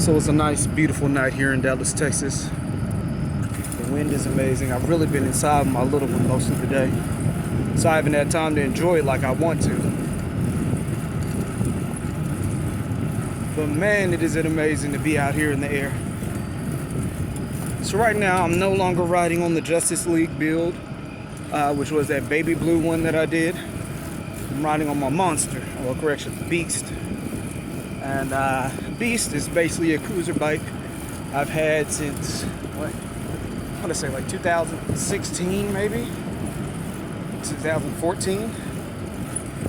So it's a nice, beautiful night here in Dallas, Texas. The wind is amazing. I've really been inside with my little one most of the day, so I haven't had time to enjoy it like I want to. But man, it is amazing to be out here in the air. So right now, I'm no longer riding on the Justice League build, which was that baby blue one that I did. I'm riding on my Monster, or correction, Beast. And Beast is basically a cruiser bike I've had since, what, I want to say like 2016 maybe? 2014?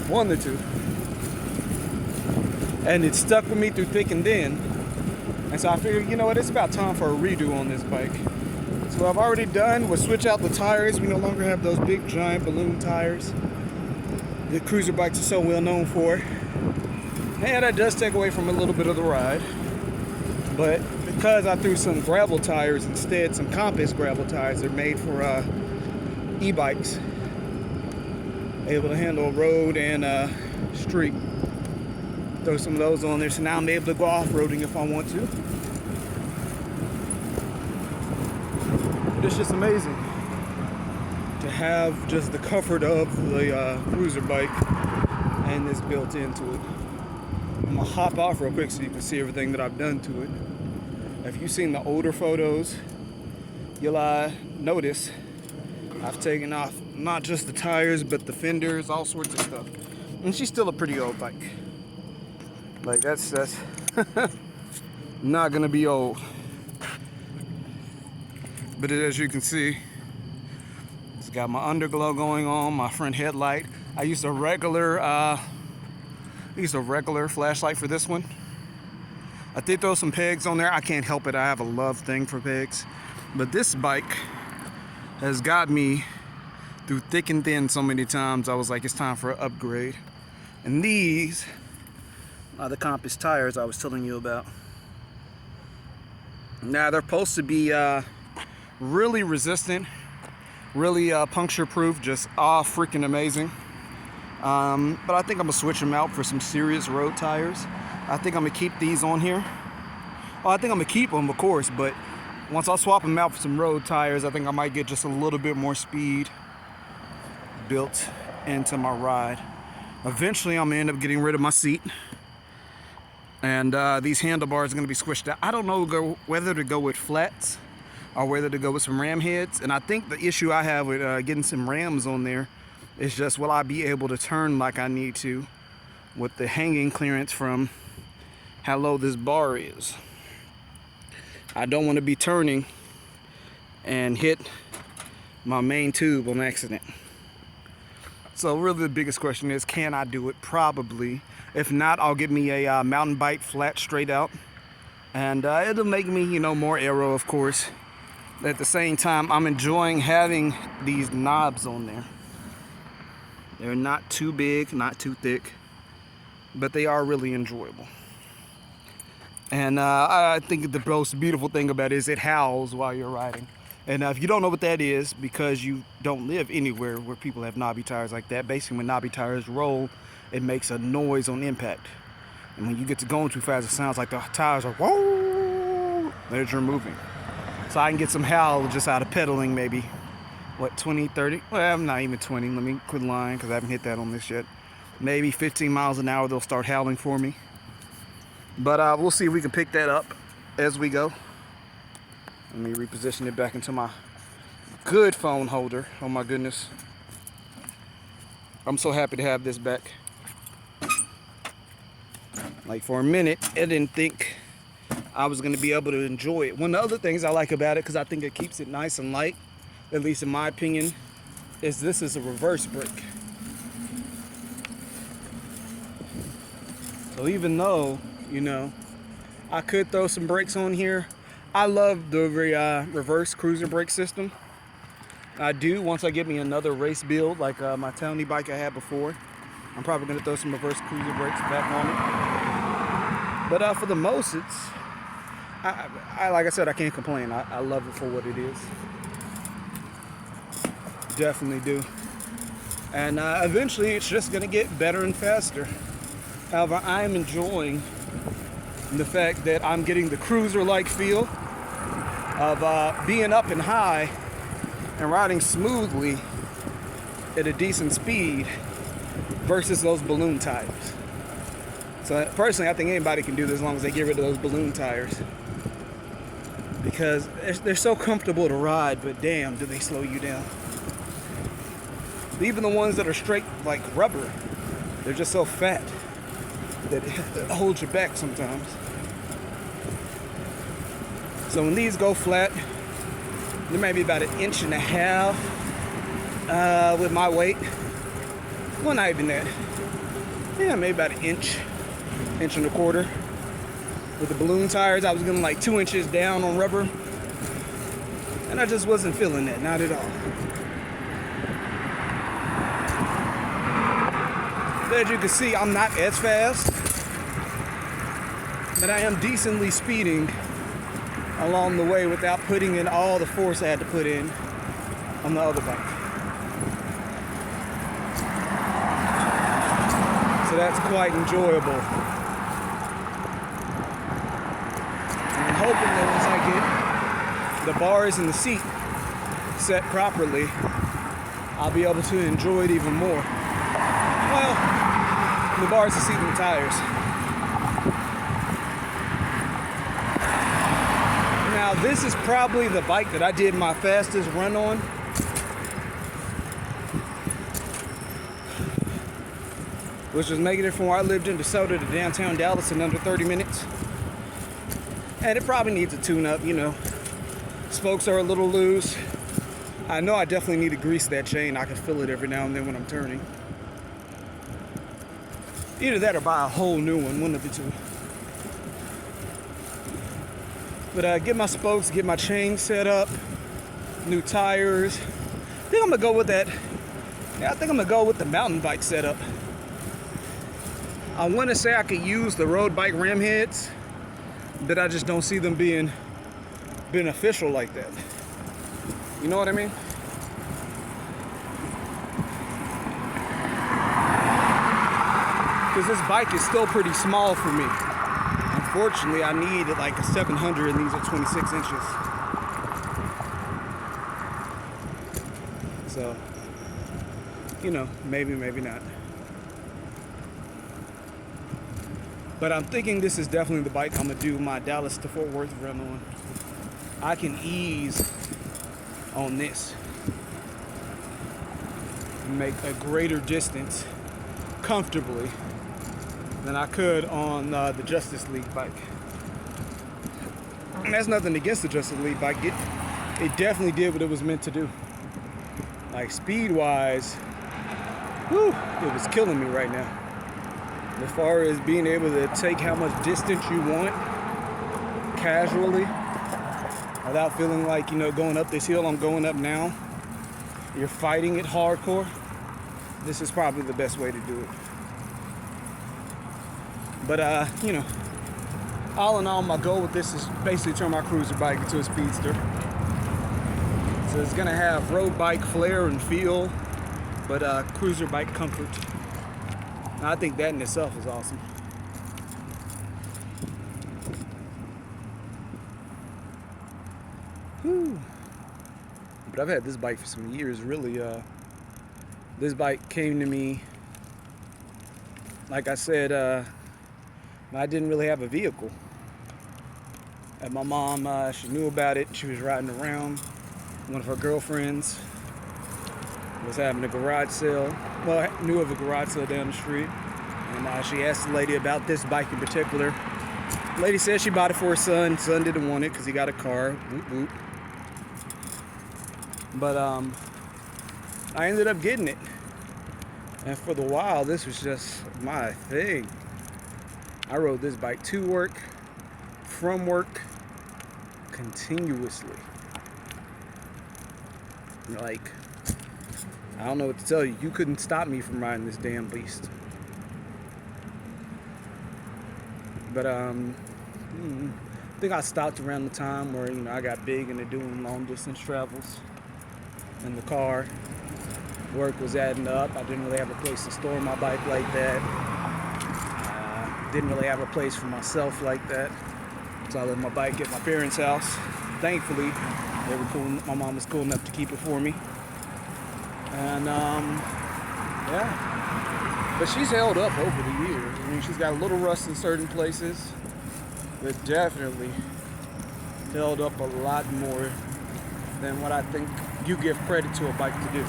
One or two. And it stuck with me through thick and thin. And so I figured, you know what, it's about time for a redo on this bike. So what I've already done was switch out the tires. We no longer have those big giant balloon tires that cruiser bikes are so well known for. And that does take away from a little bit of the ride. But because I threw some gravel tires instead, some Compass gravel tires, they're made for e-bikes, able to handle road and street. Throw some of those on there, so now I'm able to go off-roading if I want to. But it's just amazing to have just the comfort of the cruiser bike and this built into it. I'm gonna hop off real quick so you can see everything that I've done to it. If you've seen the older photos, you'll notice I've taken off not just the tires, but the fenders, all sorts of stuff. And she's still a pretty old bike. Like that's not gonna be old. But as you can see, it's got my underglow going on, my front headlight. I used a regular flashlight for this one. I did throw some pegs on there. I can't help it. I have a love thing for pegs. But this bike has got me through thick and thin so many times. I was like, it's time for an upgrade. And these are the Compass tires I was telling you about. Now they're supposed to be really resistant, really puncture proof, just freaking amazing. But I think I'm gonna switch them out for some serious road tires. I think I'm gonna keep these on here. Well, I think I'm gonna keep them, of course, but once I swap them out for some road tires, I think I might get just a little bit more speed built into my ride. Eventually, I'm gonna end up getting rid of my seat. And these handlebars are going to be squished out. I don't know whether to go with flats or whether to go with some ram heads. And I think the issue I have with getting some rams on there is just, will I be able to turn like I need to with the hanging clearance from how low this bar is. I don't want to be turning and hit my main tube on accident. So really the biggest question is, can I do it? Probably. If not, I'll get me a mountain bike flat straight out. And it'll make me, more aero, of course. At the same time, I'm enjoying having these knobs on there. They're not too big, not too thick, but they are really enjoyable. And I think the most beautiful thing about it is it howls while you're riding. And if you don't know what that is, because you don't live anywhere where people have knobby tires like that, basically when knobby tires roll, it makes a noise on impact. And when you get to going too fast, it sounds like the tires are whoa, as you're moving. So I can get some howl just out of pedaling maybe, 20, 30? Well, I'm not even 20. Let me quit lying because I haven't hit that on this yet. Maybe 15 miles an hour, they'll start howling for me. But we'll see if we can pick that up as we go. Let me reposition it back into my good phone holder. Oh my goodness. I'm so happy to have this back. Like for a minute, I didn't think I was gonna be able to enjoy it. One of the other things I like about it, because I think it keeps it nice and light, at least in my opinion, is this is a reverse brake. So even though, I could throw some brakes on here, I love the reverse cruiser brake system. I do, once I get me another race build, like my Tony bike I had before, I'm probably gonna throw some reverse cruiser brakes back on it. But for the most, I like I said, I can't complain. I love it for what it is. Definitely do. And eventually it's just gonna get better and faster. However, I am enjoying And the fact that I'm getting the cruiser-like feel of being up and high and riding smoothly at a decent speed versus those balloon tires. So personally, I think anybody can do this as long as they get rid of those balloon tires, because they're so comfortable to ride, but damn, do they slow you down. Even the ones that are straight like rubber, they're just so fat that it holds you back sometimes. So when these go flat, there may be about 1.5 inches with my weight. Well, not even that. Yeah, maybe about 1 inch, 1.25 inches. With the balloon tires, I was getting like 2 inches down on rubber, and I just wasn't feeling that, not at all. But as you can see, I'm not as fast, but I am decently speeding along the way without putting in all the force I had to put in on the other bike. So that's quite enjoyable. And I'm hoping that once I get the bars and the seat set properly, I'll be able to enjoy it even more. Well, the bars, the seat, and the tires. Now, this is probably the bike that I did my fastest run on. Which was making it from where I lived in DeSoto to downtown Dallas in under 30 minutes. And it probably needs a tune-up, you know. Spokes are a little loose. I know I definitely need to grease that chain. I can feel it every now and then when I'm turning. Either that or buy a whole new one of the two. But get my spokes, get my chain set up, new tires. I think I'm gonna go with that. Yeah, I think I'm gonna go with the mountain bike setup. I want to say I could use the road bike ram heads, but I just don't see them being beneficial like that. You know what I mean? Because this bike is still pretty small for me. Unfortunately, I need like a 700 and these are 26 inches. So, you know, maybe, maybe not. But I'm thinking this is definitely the bike I'm gonna do my Dallas to Fort Worth run on. I can ease on this and make a greater distance comfortably than I could on the Justice League bike. And that's nothing against the Justice League bike. It definitely did what it was meant to do. Like speed-wise, whew, it was killing me right now. As far as being able to take how much distance you want casually without feeling like, you know, going up this hill I'm going up now, you're fighting it hardcore, this is probably the best way to do it. But, you know, all in all, my goal with this is basically turn my cruiser bike into a speedster. So it's gonna have road bike flair and feel, but cruiser bike comfort. I think that in itself is awesome. Whew. But I've had this bike for some years, really. This bike came to me, like I said, I didn't really have a vehicle. And my mom, she knew about it. She was riding around. One of her girlfriends was having a garage sale. Well, I knew of a garage sale down the street. And she asked the lady about this bike in particular. The lady said she bought it for her son. Son didn't want it because he got a car. Whoop, whoop. But I ended up getting it. And for the while, this was just my thing. I rode this bike to work, from work, continuously. Like, I don't know what to tell you. You couldn't stop me from riding this damn beast. But I think I stopped around the time where, you know, I got big into doing long distance travels in the car. Work was adding up. I didn't really have a place to store my bike like that. Didn't really have a place for myself like that, so I left my bike at my parents' house. Thankfully, they were cool. My mom was cool enough to keep it for me, and yeah. But she's held up over the years. I mean, she's got a little rust in certain places, but definitely held up a lot more than what I think you give credit to a bike to do.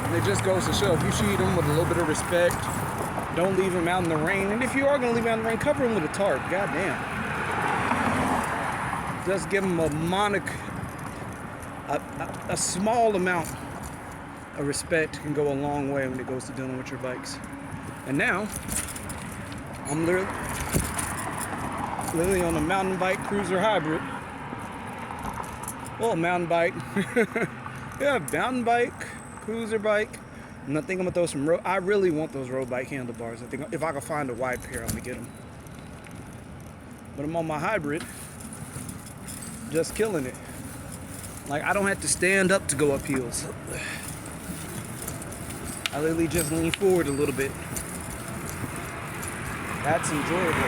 And it just goes to show, if you treat them with a little bit of respect, don't leave them out in the rain. And if you are going to leave them out in the rain, cover them with a tarp. Goddamn. Just give them a small amount of respect can go a long way when it goes to dealing with your bikes. And now, I'm literally on a mountain bike cruiser hybrid. Well, mountain bike. Yeah, mountain bike, cruiser bike. And I think I'm gonna throw some I really want those road bike handlebars. I think if I can find a white pair, I'm gonna get them. But I'm on my hybrid, just killing it. Like, I don't have to stand up to go up hills. I literally just lean forward a little bit. That's enjoyable.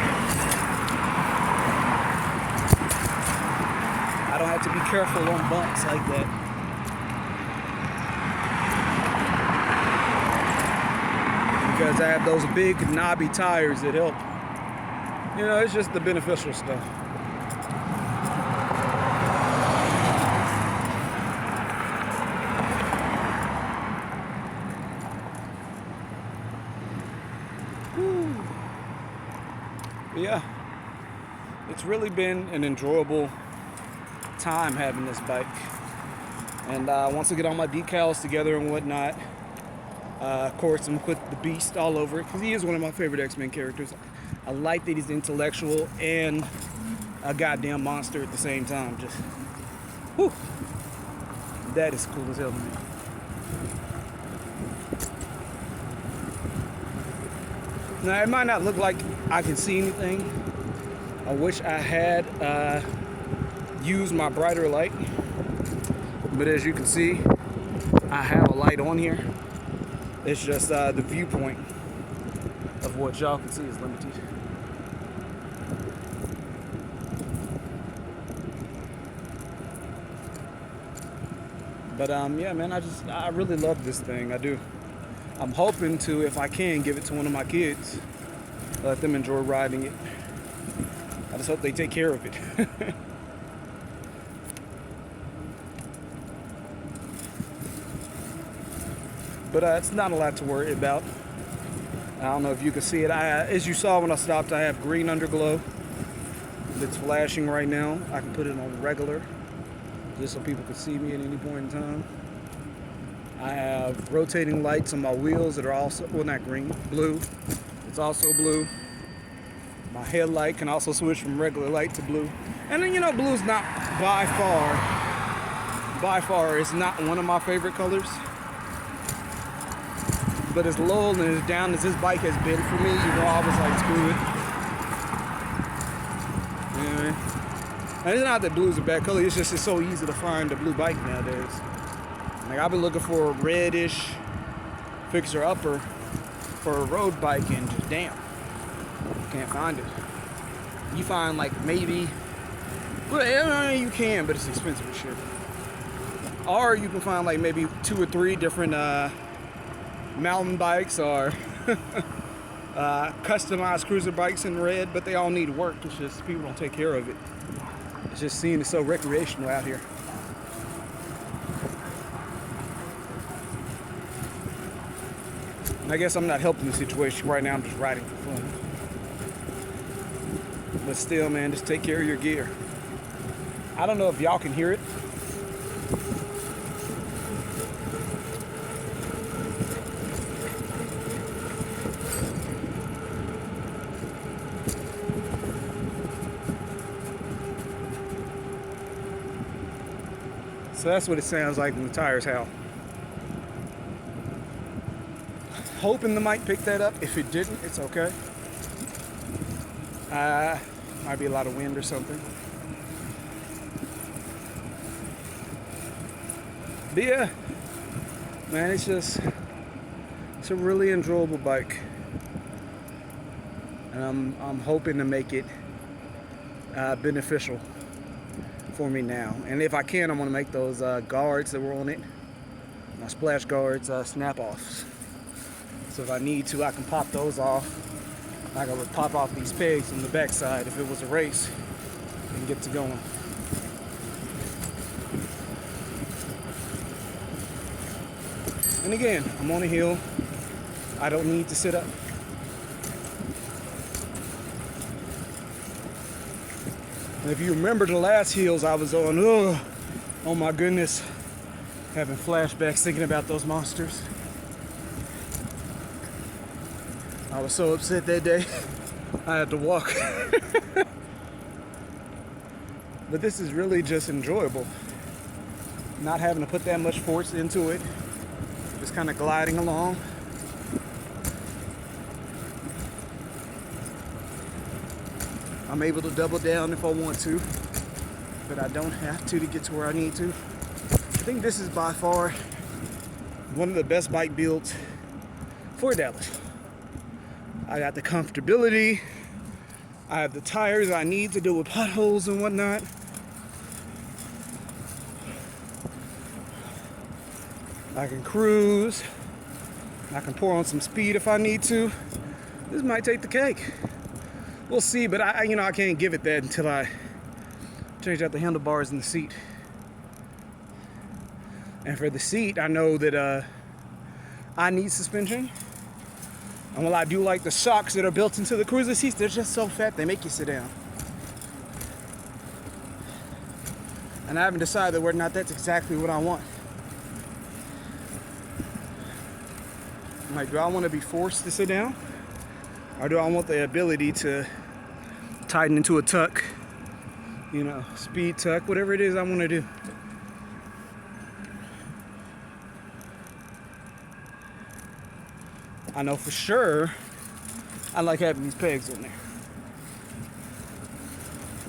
I don't have to be careful on bumps like that. Because I have those big knobby tires that help. You know, it's just the beneficial stuff. Whew. But yeah, it's really been an enjoyable time having this bike. And once I get all my decals together and whatnot, of course I'm gonna put the Beast all over it, because he is one of my favorite X-Men characters. I like that he's intellectual and a goddamn monster at the same time. Just, whew, that is cool as hell to me. Now, it might not look like I can see anything. I wish I had used my brighter light, but as you can see, I have a light on here. It's just the viewpoint of what y'all can see is limited. But yeah, man, I really love this thing. I do. I'm hoping to, if I can, give it to one of my kids. Let them enjoy riding it. I just hope they take care of it. But it's not a lot to worry about. I don't know if you can see it. As you saw when I stopped, I have green underglow that's flashing right now. I can put it on regular, just so people can see me at any point in time. I have rotating lights on my wheels that are also, well, not green, blue. It's also blue. My headlight can also switch from regular light to blue. And then, you know, blue's not by far, it's not one of my favorite colors. But as low and as down as this bike has been for me, you know, I was like, screw it. Anyway. And it's not that blue's a bad color, it's just it's so easy to find a blue bike nowadays. Like, I've been looking for a reddish fixer-upper for a road bike, and just damn, can't find it. You find like maybe, well, you can, but it's expensive as shit. Or you can find like maybe 2 or 3 different mountain bikes or customized cruiser bikes in red, but they all need work. It's just people don't take care of it. It's just seeing it's so recreational out here. I guess I'm not helping the situation right now. I'm just riding for fun. But still, man, just take care of your gear. I don't know if y'all can hear it. So that's what it sounds like when the tires howl. Hoping the mic picked that up. If it didn't, it's okay. Might be a lot of wind or something. But yeah, man, it's a really enjoyable bike. And I'm hoping to make it beneficial for me now. And if I can, I'm gonna make those guards that were on it, my splash guards, snap offs. So if I need to, I can pop those off. I can pop off these pegs on the backside if it was a race and get to going. And again, I'm on a hill. I don't need to sit up. And if you remember the last hills I was on, oh my goodness, having flashbacks thinking about those monsters. I was so upset that day, I had to walk. But this is really just enjoyable. Not having to put that much force into it. Just kind of gliding along. I'm able to double down if I want to, but I don't have to get to where I need to. I think this is by far one of the best bike builds for Dallas. I got the comfortability. I have the tires I need to deal with potholes and whatnot. I can cruise. I can pour on some speed if I need to. This might take the cake. We'll see, but I can't give it that until I change out the handlebars and the seat. And for the seat, I know that I need suspension. And while I do like the shocks that are built into the cruiser seats, they're just so fat they make you sit down. And I haven't decided whether or not that's exactly what I want. Like, do I want to be forced to sit down? Or do I want the ability to tighten into a tuck, speed tuck, whatever it is I want to do. I know for sure I like having these pegs in there.